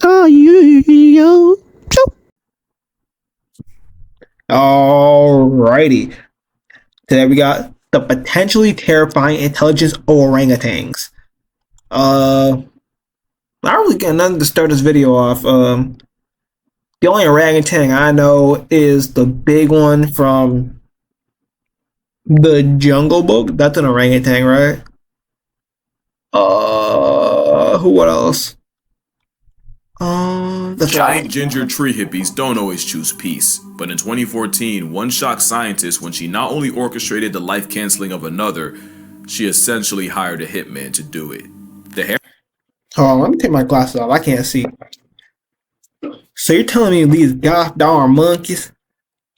Oh, yo. Alrighty. Today we got the potentially terrifying intelligence orangutans. Not really got nothing to start this video off. The only orangutan I know is the big one from the Jungle Book. That's an orangutan, right? What else? Giant ginger tree hippies don't always choose peace, but in 2014, one shocked scientist when she not only orchestrated the life canceling of another, she essentially hired a hitman to do it. The hair. Hold on, let me take my glasses off. I can't see. So you're telling me these gosh darn monkeys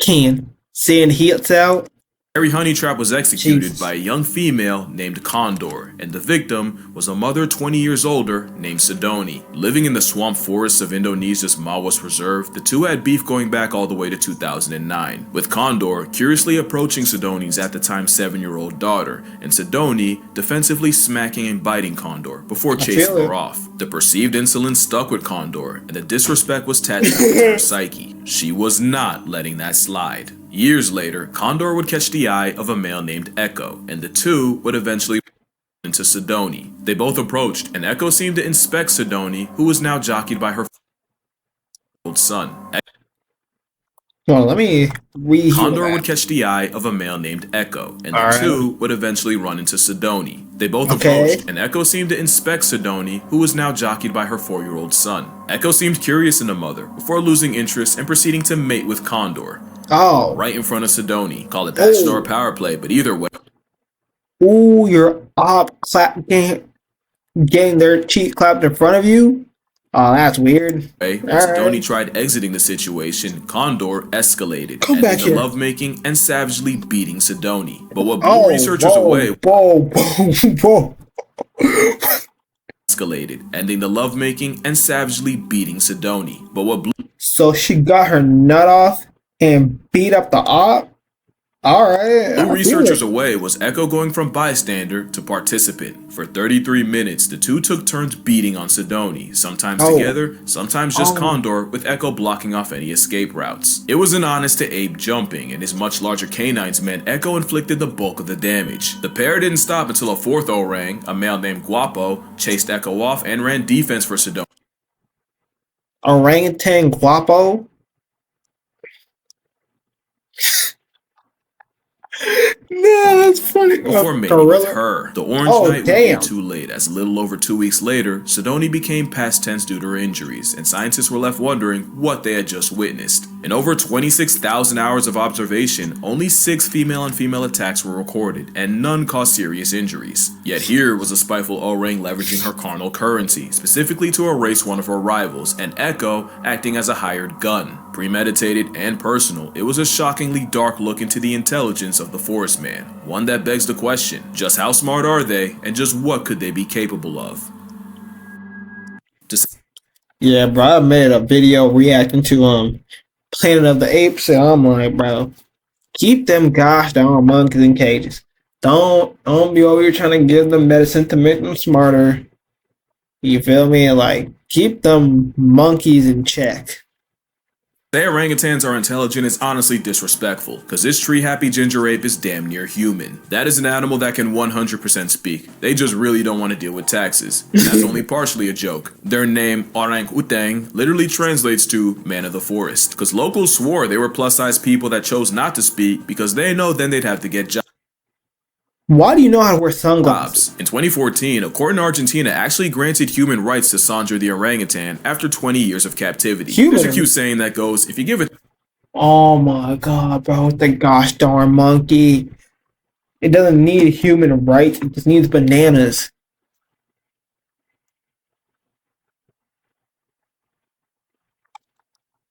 can send hits out? Harry honey trap was executed Jesus. by a young female named Condor, and the victim was a mother 20 years older named Sidoni. Living in the swamp forests of Indonesia's Mawas Reserve, the two had beef going back all the way to 2009, with Condor curiously approaching Sidoni's at the time 7-year-old daughter, and Sidoni defensively smacking and biting Condor before chasing her off. The perceived insolence stuck with Condor, and the disrespect was tattooed into her psyche. She was not letting that slide. Years later, Condor would catch the eye of a male named Echo, and the two would eventually into Sidoni. They both approached, and Echo seemed to inspect Sidoni, who was now jockeyed by her old son. Well, let me read. Condor would catch the eye of a male named Echo, and the two would eventually run into Sidoni. They both approached, and Echo seemed to inspect Sidoni, who was now jockeyed by her 4-year-old son. Echo seemed curious in the mother, before losing interest and proceeding to mate with Condor. Oh. Right in front of Sidoni. Call it bachelor or power play, but either way. Ooh, you're up getting their cheek clapped in front of you? Oh, that's weird. When Sidoni tried exiting the situation, Condor escalated, ending the lovemaking and savagely beating Sidoni. But what blew researchers away escalated, ending the lovemaking and savagely beating Sidoni. But what blew So she got her nut off and beat up the op? Alright. Blew researchers away was Echo going from bystander to participant. For 33 minutes, the two took turns beating on Sidoni, sometimes together, sometimes just Condor, with Echo blocking off any escape routes. It was an honest to ape jumping, and his much larger canines meant Echo inflicted the bulk of the damage. The pair didn't stop until a fourth orang, a male named Guapo, chased Echo off and ran defense for Sidoni. Orangutan Guapo? No, that's funny. Before mating with her, the Orange Knight would be too late, as a little over 2 weeks later, Sidoni became past tense due to her injuries, and scientists were left wondering what they had just witnessed. In over 26,000 hours of observation, only 6 female-on-female attacks were recorded, and none caused serious injuries. Yet here was a spiteful orang leveraging her carnal currency, specifically to erase one of her rivals, and Echo acting as a hired gun. Premeditated and personal, it was a shockingly dark look into the intelligence of the forest man, one that begs the question, just how smart are they, and just what could they be capable of? Yeah, bro, I made a video reacting to Planet of the Apes, and I'm like, bro, keep them gosh darn monkeys in cages. Don't be over here trying to give them medicine to make them smarter. You feel me? Like, keep them monkeys in check. Say orangutans are intelligent is honestly disrespectful, cause this tree-happy ginger ape is damn near human. That is an animal that can 100% speak. They just really don't want to deal with taxes. And that's only partially a joke. Their name, Orangutang, literally translates to man of the forest, cause locals swore they were plus-size people that chose not to speak because they know then they'd have to get jobs. Why do you know how to wear sunglasses? In 2014, a court in Argentina actually granted human rights to Sandra the orangutan after 20 years of captivity. There's a cute saying that goes, if you give it... Oh my god, bro, the gosh darn monkey. It doesn't need human rights, it just needs bananas.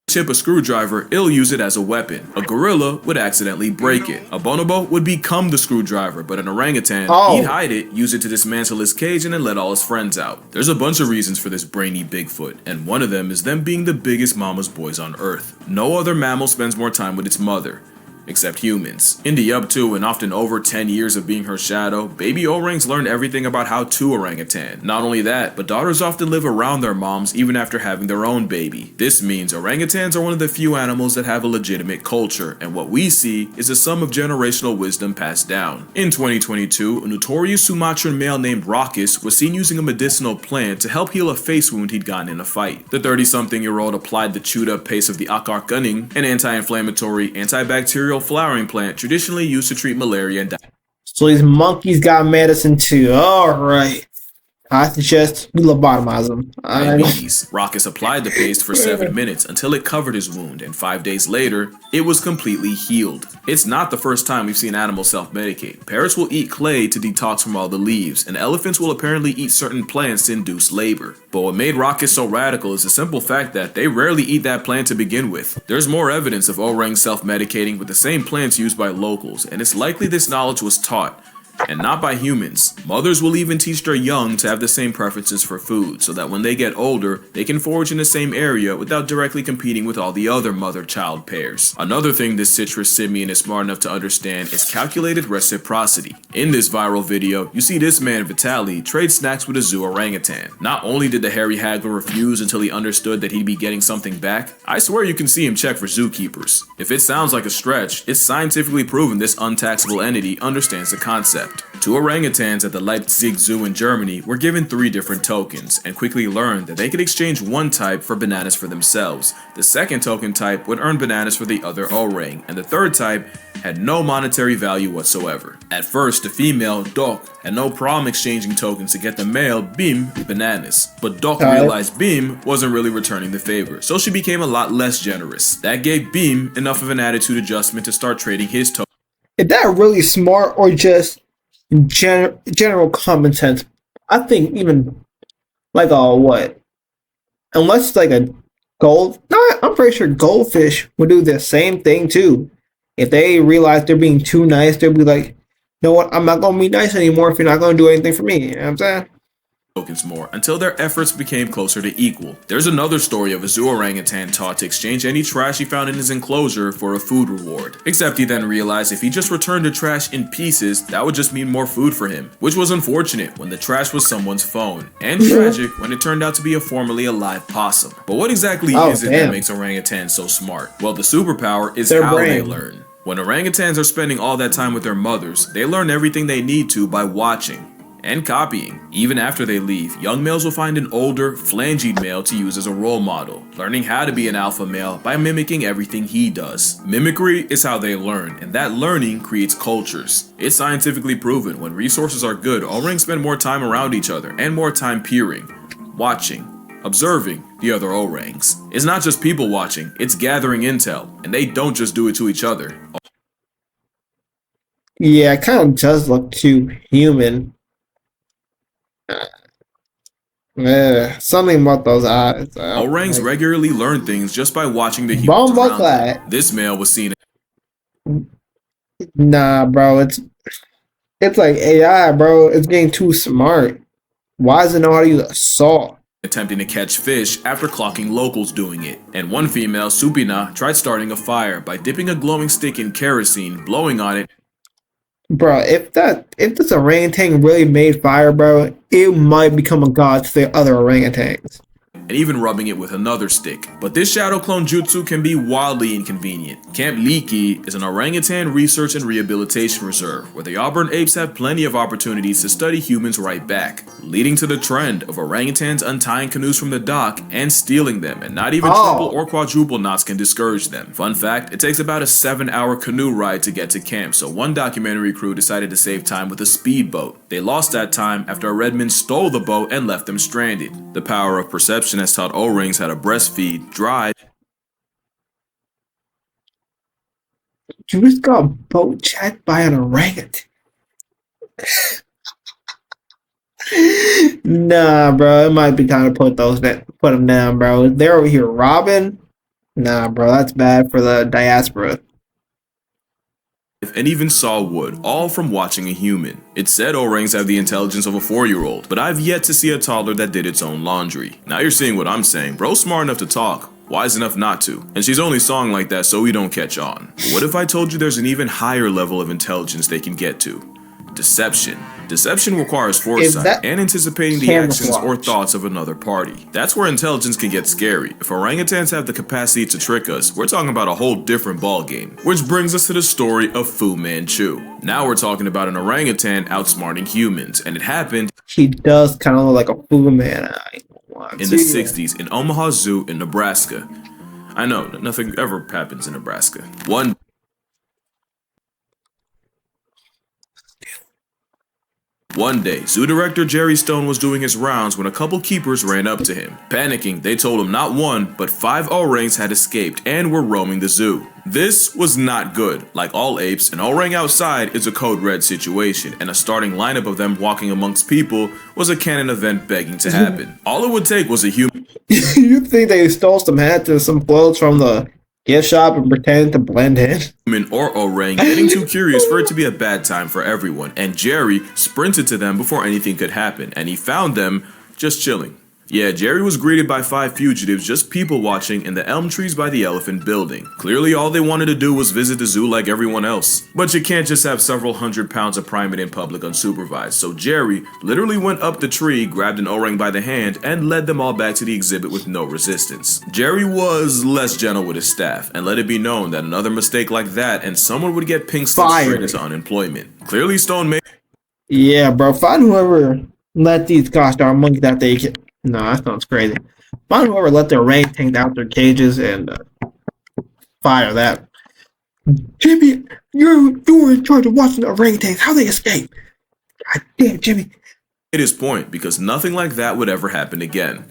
Chip a screwdriver, it'll use it as a weapon. A gorilla would accidentally break it. A bonobo would become the screwdriver, but an orangutan, he'd hide it, use it to dismantle his cage, and then let all his friends out. There's a bunch of reasons for this brainy Bigfoot, and one of them is them being the biggest mama's boys on Earth. No other mammal spends more time with its mother. except humans. In the up to and often over 10 years of being her shadow, baby orangs learn everything about how to orangutan. Not only that, but daughters often live around their moms even after having their own baby. This means orangutans are one of the few animals that have a legitimate culture, and what we see is a sum of generational wisdom passed down. In 2022, a notorious Sumatran male named Raucus was seen using a medicinal plant to help heal a face wound he'd gotten in a fight. The 30-something-year-old applied the chewed-up paste of the Orangutangs, an anti-inflammatory, antibacterial flowering plant traditionally used to treat malaria and So these monkeys got medicine too. All right. I suggest we lobotomize them. diabetes. Raucus applied the paste for 7 minutes until it covered his wound, and 5 days later, it was completely healed. It's not the first time we've seen animals self-medicate. Parrots will eat clay to detox from all the leaves, and elephants will apparently eat certain plants to induce labor. But what made Raucus so radical is the simple fact that they rarely eat that plant to begin with. There's more evidence of orangs self-medicating with the same plants used by locals, and it's likely this knowledge was taught, and not by humans. Mothers will even teach their young to have the same preferences for food, so that when they get older, they can forage in the same area without directly competing with all the other mother-child pairs. Another thing this citrus simian is smart enough to understand is calculated reciprocity. In this viral video, you see this man Vitaly trade snacks with a zoo orangutan. Not only did the hairy haggler refuse until he understood that he'd be getting something back, I swear you can see him check for zookeepers. If it sounds like a stretch, it's scientifically proven this untaxable entity understands the concept. 2 orangutans at the Leipzig Zoo in Germany were given 3 different tokens and quickly learned that they could exchange one type for bananas for themselves. The second token type would earn bananas for the other orang, and the third type had no monetary value whatsoever. At first, the female, Doc, had no problem exchanging tokens to get the male, Bim, bananas. But Doc realized Bim wasn't really returning the favor, so she became a lot less generous. That gave Bim enough of an attitude adjustment to start trading his tokens. Is that really smart or just general common sense? I think even like a what? Unless it's like a gold. No, I'm pretty sure goldfish would do the same thing too. If they realize they're being too nice, they'll be like, you know what? I'm not gonna be nice anymore if you're not gonna do anything for me. You know what I'm saying? Tokens more until their efforts became closer to equal. There's another story of a zoo orangutan taught to exchange any trash he found in his enclosure for a food reward. Except he then realized if he just returned the trash in pieces, that would just mean more food for him, which was unfortunate when the trash was someone's phone, and tragic when it turned out to be a formerly alive possum. But what exactly is it that makes orangutans so smart? Well, the superpower is how they learn. When orangutans are spending all that time with their mothers, they learn everything they need to by watching and copying. Even after they leave, young males will find an older, phalangeed male to use as a role model, learning how to be an alpha male by mimicking everything he does. Mimicry is how they learn, and that learning creates cultures. It's scientifically proven when resources are good, orangs spend more time around each other and more time peering, watching, observing the other orangs. It's not just people watching, it's gathering intel, and they don't just do it to each other. Yeah, it kind of does look too human. Something about those eyes. Orangs regularly learn things just by watching the humans around them. This male was seen. Nah, bro, it's like AI, bro. It's getting too smart. Why does it know how to use a saw? Attempting to catch fish after clocking locals doing it. And one female, Supina, tried starting a fire by dipping a glowing stick in kerosene, blowing on it. Bro, if this orangutan really made fire, bro, it might become a god to the other orangutans. And even rubbing it with another stick. But this shadow clone jutsu can be wildly inconvenient. Camp Liki is an orangutan research and rehabilitation reserve where the Auburn apes have plenty of opportunities to study humans right back, leading to the trend of orangutans untying canoes from the dock and stealing them, and not even triple or quadruple knots can discourage them. Fun fact, it takes about a 7-hour canoe ride to get to camp, so one documentary crew decided to save time with a speedboat. They lost that time after a redman stole the boat and left them stranded. The power of perception has taught O-rings how to breastfeed, drive. You just got boat checked by an orangutan. Nah, bro, it might be time to put them down, bro. They're over here robbing. Nah, bro, that's bad for the diaspora. And even saw wood, all from watching a human. It said O-rings have the intelligence of a 4-year-old, but I've yet to see a toddler that did its own laundry. Now you're seeing what I'm saying. Bro's smart enough to talk. wise enough not to. And she's only song like that so we don't catch on. But what if I told you there's an even higher level of intelligence they can get to? Deception. Deception requires foresight and anticipating the actions or thoughts of another party. That's where intelligence can get scary. If orangutans have the capacity to trick us, we're talking about a whole different ballgame. Which brings us to the story of Fu Manchu. Now we're talking about an orangutan outsmarting humans, and it happened He does kind of look like a Fu Man. in the 60s in Omaha Zoo in Nebraska. I know, nothing ever happens in Nebraska. One day, zoo director Jerry Stone was doing his rounds when a couple keepers ran up to him. Panicking, they told him not one, but 5 orangs had escaped and were roaming the zoo. This was not good. Like all apes, an orang outside is a code red situation, and a starting lineup of them walking amongst people was a canon event begging to happen. All it would take was a human. You think they stole some hats and some clothes from the gift shop and pretended to blend in? Or orang getting too curious for it to be a bad time for everyone, and Jerry sprinted to them before anything could happen, and he found them just chilling. Yeah, Jerry was greeted by 5 fugitives just people watching in the elm trees by the elephant building. Clearly all they wanted to do was visit the zoo like everyone else. But you can't just have several 100 pounds of primate in public unsupervised, so Jerry literally went up the tree, grabbed an orang by the hand, and led them all back to the exhibit with no resistance. Jerry was less gentle with his staff, and let it be known that another mistake like that and someone would get pink slipped straight into unemployment. Clearly Stone made— Yeah, bro, find whoever let these gosh darn monkeys out they can. No, that sounds crazy. Find whoever let their orangutangs out their cages and fire that. Jimmy, you were in charge of watching the orangutans. How they escape? God damn, Jimmy. his point because nothing like that would ever happen again.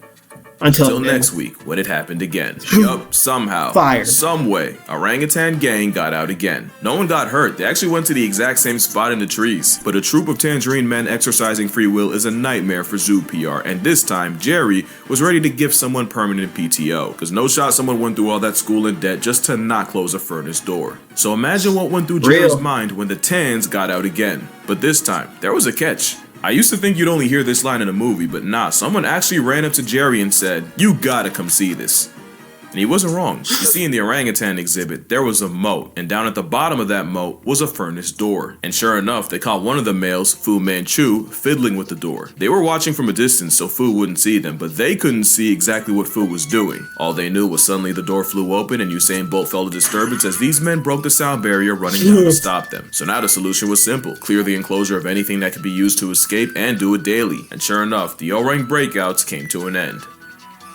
Until next week, when it happened again. Yup, somehow, some way, orangutan gang got out again. No one got hurt, they actually went to the exact same spot in the trees. But a troop of tangerine men exercising free will is a nightmare for zoo PR, and this time, Jerry was ready to give someone permanent PTO, because no shot someone went through all that school in debt just to not close a furnace door. So imagine what went through Jerry's mind when the tans got out again. But this time, there was a catch. I used to think you'd only hear this line in a movie, but nah, someone actually ran up to Jerry and said, "You gotta come see this." And he wasn't wrong. You see, in the orangutan exhibit, there was a moat, and down at the bottom of that moat was a furnace door. And sure enough, they caught one of the males, Fu Manchu, fiddling with the door. They were watching from a distance so Fu wouldn't see them, but they couldn't see exactly what Fu was doing. All they knew was suddenly the door flew open and Usain Bolt felt a disturbance as these men broke the sound barrier running down to stop them. So now the solution was simple: clear the enclosure of anything that could be used to escape and do it daily. And sure enough, the orang breakouts came to an end.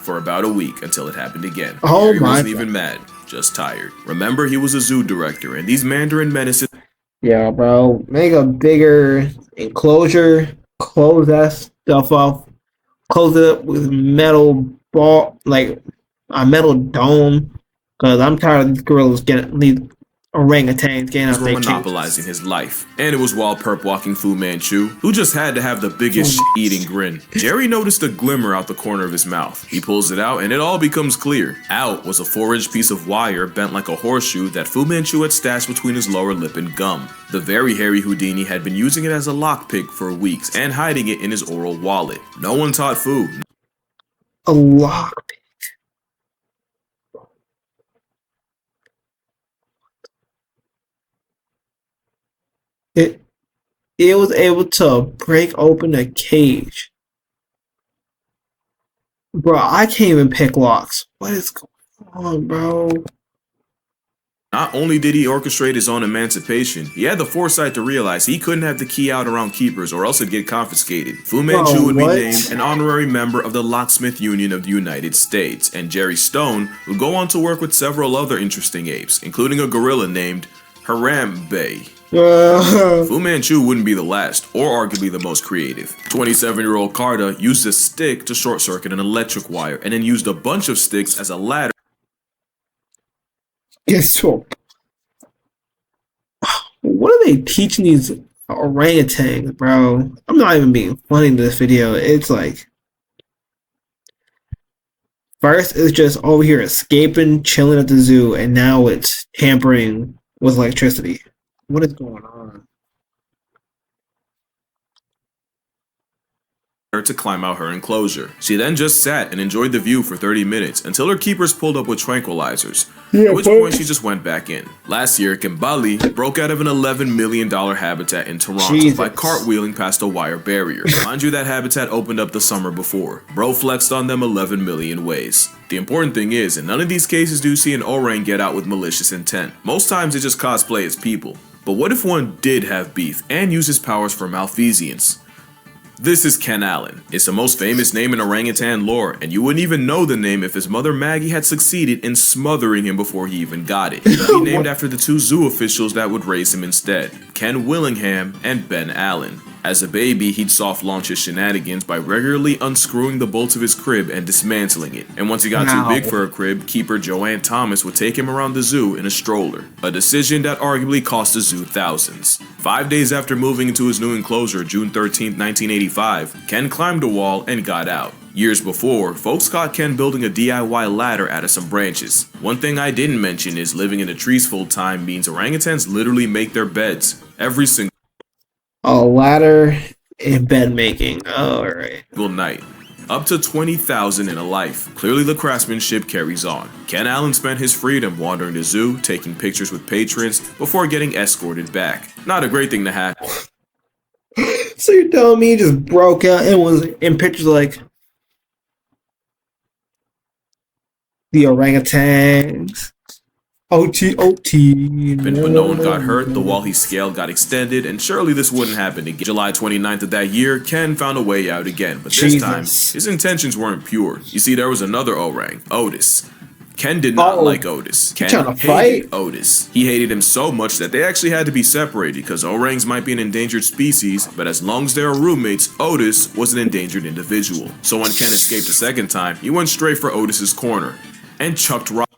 For about a week until it happened again. Oh, he wasn't even mad, just tired. Remember, he was a zoo director, and these Mandarin menaces. Yeah, bro. Make a bigger enclosure. Close that stuff off. Close it up with metal ball, like a metal dome. Cause I'm tired of these gorillas these orangutans getting out were monopolizing his life. And it was while perp walking Fu Manchu, who just had to have the biggest eating grin. Jerry noticed a glimmer out the corner of his mouth. He pulls it out and it all becomes clear. Out was a 4-inch piece of wire bent like a horseshoe that Fu Manchu had stashed between his lower lip and gum. The very hairy Houdini had been using it as a lockpick for weeks and hiding it in his oral wallet. No one taught Fu. A lockpick. It was able to break open a cage. Bro, I can't even pick locks. What is going on, bro? Not only did he orchestrate his own emancipation, he had the foresight to realize he couldn't have the key out around keepers or else it'd get confiscated. Fu Manchu would be named an honorary member of the Locksmith Union of the United States, and Jerry Stone would go on to work with several other interesting apes, including a gorilla named Harambe. Fu Manchu wouldn't be the last, or arguably the most creative. 27-year-old Carter used a stick to short-circuit an electric wire, and then used a bunch of sticks as a ladder. Guess what? What are they teaching these orangutans, bro? I'm not even being funny in this video. It's like, first it's just over here escaping, chilling at the zoo, and now it's tampering with electricity. What is going on? ladder to climb out her enclosure. She then just sat and enjoyed the view for 30 minutes until her keepers pulled up with tranquilizers, at which point she just went back in. Last year, Kimbali broke out of an $11 million habitat in Toronto by cartwheeling past a wire barrier. Mind you, that habitat opened up the summer before. Bro flexed on them 11 million ways. The important thing is, in none of these cases do you see an orang get out with malicious intent. Most times they just cosplay as people. But what if one did have beef and use his powers for malfeasance? This is Ken Allen. It's the most famous name in orangutan lore, and you wouldn't even know the name if his mother Maggie had succeeded in smothering him before he even got it. He named after the two zoo officials that would raise him instead, Ken Willingham and Ben Allen. As a baby, he'd soft launch his shenanigans by regularly unscrewing the bolts of his crib and dismantling it. And once he got too big for a crib, keeper Joanne Thomas would take him around the zoo in a stroller, a decision that arguably cost the zoo thousands. 5 days after moving into his new enclosure, June 13, 1985, Ken climbed a wall and got out. Years before, folks caught Ken building a DIY ladder out of some branches. One thing I didn't mention is living in the trees full time means orangutans literally make their beds every single ladder and bed making. Alright. night. Up to 20,000 in a life. Clearly the craftsmanship carries on. Ken Allen spent his freedom wandering the zoo, taking pictures with patrons, before getting escorted back. Not a great thing to happen. So you're telling me he just broke out and was in pictures like the orangutans? OT. But no one got hurt, the wall he scaled got extended, and surely this wouldn't happen again. July 29th of that year, Ken found a way out again, but this time, his intentions weren't pure. You see, there was another orang, Otis. Ken did not like Otis. Ken hated Otis. He hated him so much that they actually had to be separated because orangs might be an endangered species, but as long as they are roommates, Otis was an endangered individual. So when Ken escaped a second time, he went straight for Otis's corner and chucked rock.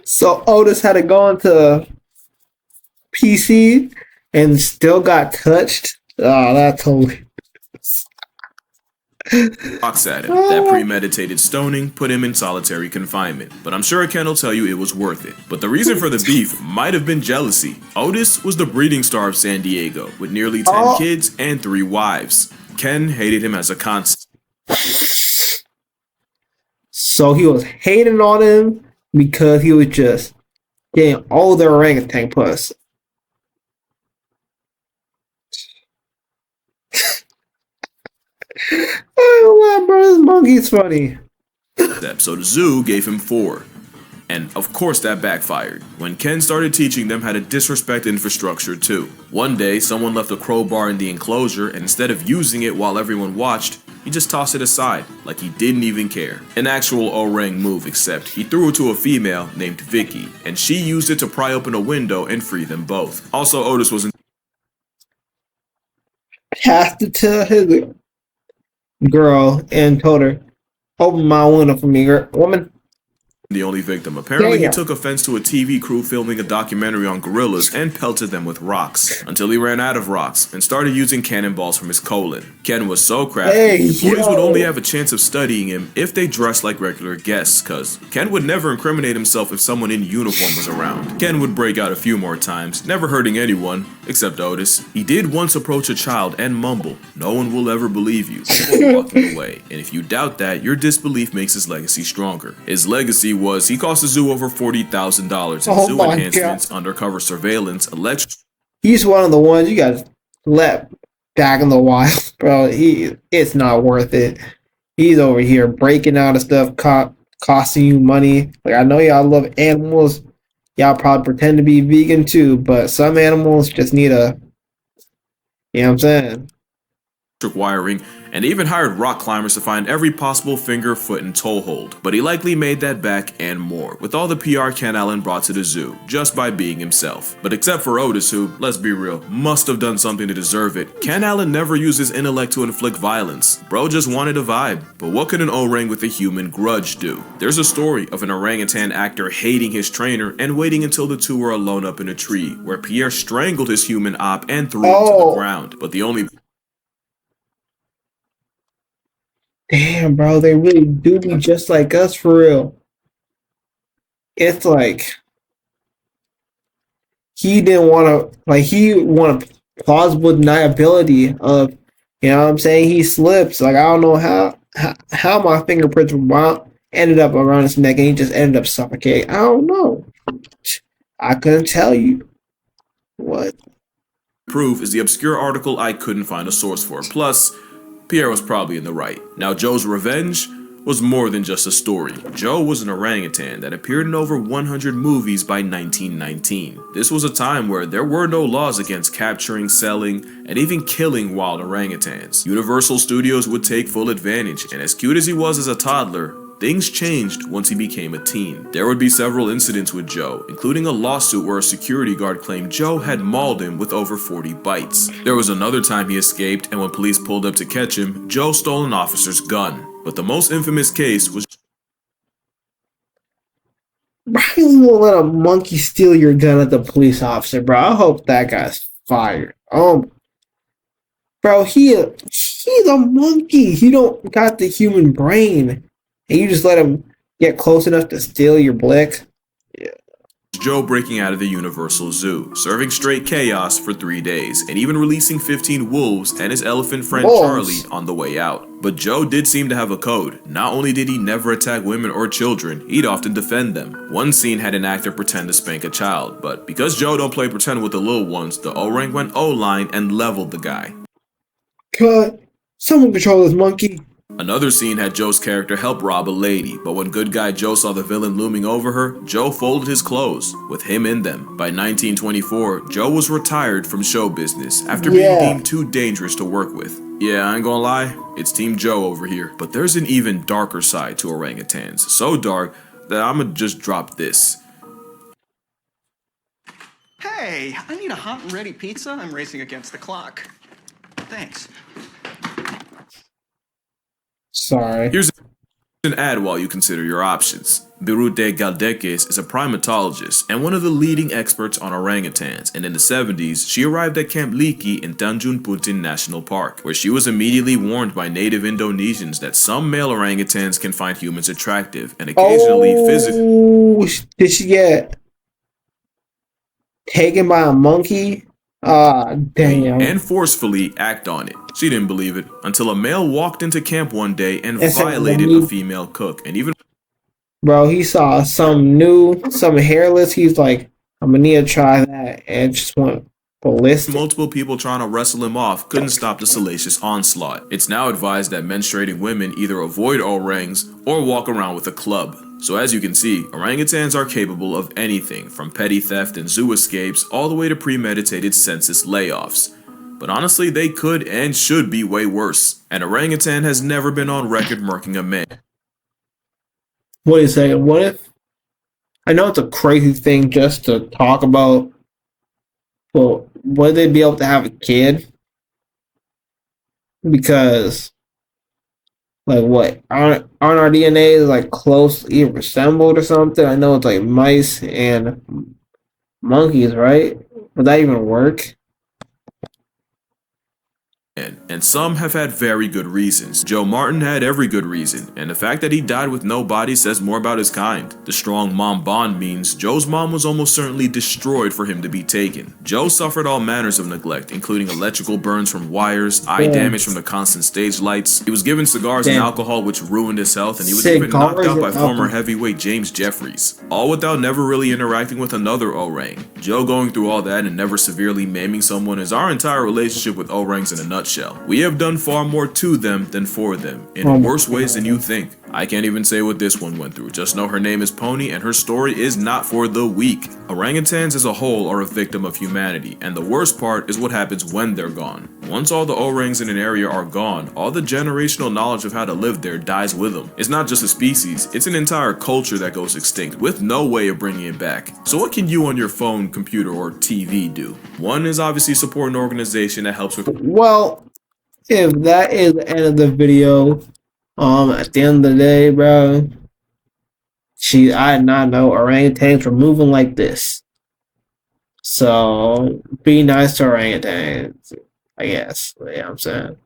So Otis had to go into PC and still got touched. Oh, that's totally rocks at him. That premeditated stoning put him in solitary confinement, but I'm sure Ken will tell you it was worth it. But the reason for the beef might have been jealousy. Otis was the breeding star of San Diego, with nearly 10 kids and 3 wives. Ken hated him as a constant. So he was hating on him because he was just getting all the orangutan puss. Oh, bro, this monkey's funny. So the zoo gave him 4. And of course that backfired, when Ken started teaching them how to disrespect infrastructure too. One day, someone left a crowbar in the enclosure, and instead of using it while everyone watched, he just tossed it aside, like he didn't even care. An actual orang move, except he threw it to a female named Vicky, and she used it to pry open a window and free them both. Also, Otis was has to tell his girl and told her, open my window for me, woman. the only victim. Apparently, he took offense to a TV crew filming a documentary on gorillas and pelted them with rocks until he ran out of rocks and started using cannonballs from his colon. Ken was so crafty, boys would only have a chance of studying him if they dressed like regular guests, cause Ken would never incriminate himself if someone in uniform was around. Ken would break out a few more times, never hurting anyone, except Otis. He did once approach a child and mumble, "No one will ever believe you," before walking away, and if you doubt that, your disbelief makes his legacy stronger. His legacy was he cost the zoo over $40,000 in zoo enhancements, undercover surveillance, He's one of the ones you gotta let back in the wild, bro. It's not worth it. He's over here breaking out of stuff, costing you money. Like, I know y'all love animals. Y'all probably pretend to be vegan too, but some animals just need a, you know what I'm saying? wiring, and even hired rock climbers to find every possible finger, foot, and toe hold. But he likely made that back and more, with all the PR Ken Allen brought to the zoo, just by being himself. But except for Otis, who, let's be real, must have done something to deserve it, Ken Allen never used his intellect to inflict violence. Bro just wanted a vibe. But what could an orang with a human grudge do? There's a story of an orangutan actor hating his trainer and waiting until the two were alone up in a tree, where Pierre strangled his human op and threw him to the ground. But the only Damn, bro, they really do be just like us for real. It's like he didn't want to, like, he wanted plausible deniability of You know what I'm saying? He slips. Like I don't know how my fingerprints ended up around his neck and he just ended up suffocating. I don't know. I couldn't tell you what. Proof is the obscure article I couldn't find a source for. Plus, Pierre was probably in the right. Now, Joe's revenge was more than just a story. Joe was an orangutan that appeared in over 100 movies by 1919. This was a time where there were no laws against capturing, selling, and even killing wild orangutans. Universal Studios would take full advantage, and as cute as he was as a toddler, things changed once he became a teen. There would be several incidents with Joe, including a lawsuit where a security guard claimed Joe had mauled him with over 40 bites. There was another time he escaped, and when police pulled up to catch him, Joe stole an officer's gun. But the most infamous case was Why you won't let a monkey steal your gun at the police officer, bro? I hope that guy's fired. Bro, he's a monkey. He don't got the human brain, and you just let him get close enough to steal your blick. Joe breaking out of the Universal Zoo, serving straight chaos for 3 days, and even releasing 15 wolves and his elephant friend Charlie on the way out. But Joe did seem to have a code. Not only did he never attack women or children, he'd often defend them. One scene had an actor pretend to spank a child, but because Joe don't play pretend with the little ones, the orang went O-line and leveled the guy. Cut! Someone control this monkey. Another scene had Joe's character help rob a lady, but when good guy Joe saw the villain looming over her, Joe folded his clothes, with him in them. By 1924, Joe was retired from show business after being deemed too dangerous to work with. Yeah, I ain't gonna lie, it's Team Joe over here. But there's an even darker side to orangutans, so dark that I'ma just drop this. Hey, I need a hot and ready pizza. I'm racing against the clock. Thanks. Sorry. Here's an ad while you consider your options. Birute Galdeques is a primatologist and one of the leading experts on orangutans, and in the 70s, she arrived at Camp Liki in Tanjung Putin National Park, where she was immediately warned by native Indonesians that some male orangutans can find humans attractive and occasionally physically. Did she get taken by a monkey? Damn. And forcefully act on it. She didn't believe it until a male walked into camp one day and violated a female cook, and even bro, he saw some new, some hairless. He's like, I'm gonna need to try that, and just went ballistic. Multiple people trying to wrestle him off couldn't stop the salacious onslaught. It's now advised that menstruating women either avoid orangs or walk around with a club. So as you can see, orangutans are capable of anything from petty theft and zoo escapes all the way to premeditated census layoffs. But honestly, they could and should be way worse. An orangutan has never been on record murking a man. Wait a second, what if... I know it's a crazy thing just to talk about, but would they be able to have a kid? Because... like what? Aren't our DNA like closely resembled or something? I know it's like mice and monkeys, right? Would that even work? And some have had very good reasons. Joe Martin had every good reason, and the fact that he died with no body says more about his kind. The strong mom bond means Joe's mom was almost certainly destroyed for him to be taken. Joe suffered all manners of neglect, including electrical burns from wires, eye damage from the constant stage lights. He was given cigars and alcohol which ruined his health, and he was even knocked out by former heavyweight James Jeffries. All without never really interacting with another orang. Joe going through all that and never severely maiming someone is our entire relationship with orangs in a nutshell. We have done far more to them than for them, in worse ways than you think. I can't even say what this one went through, just know her name is Pony and her story is not for the weak. Orangutans as a whole are a victim of humanity, and the worst part is what happens when they're gone. Once all the orangs in an area are gone, all the generational knowledge of how to live there dies with them. It's not just a species, it's an entire culture that goes extinct, with no way of bringing it back. So what can you on your phone, computer, or TV do? One is obviously support an organization that helps with... Well, if that is the end of the video, at the end of the day, bro, I did not know orangutans were moving like this. So, be nice to orangutans, I guess. You know what I'm saying?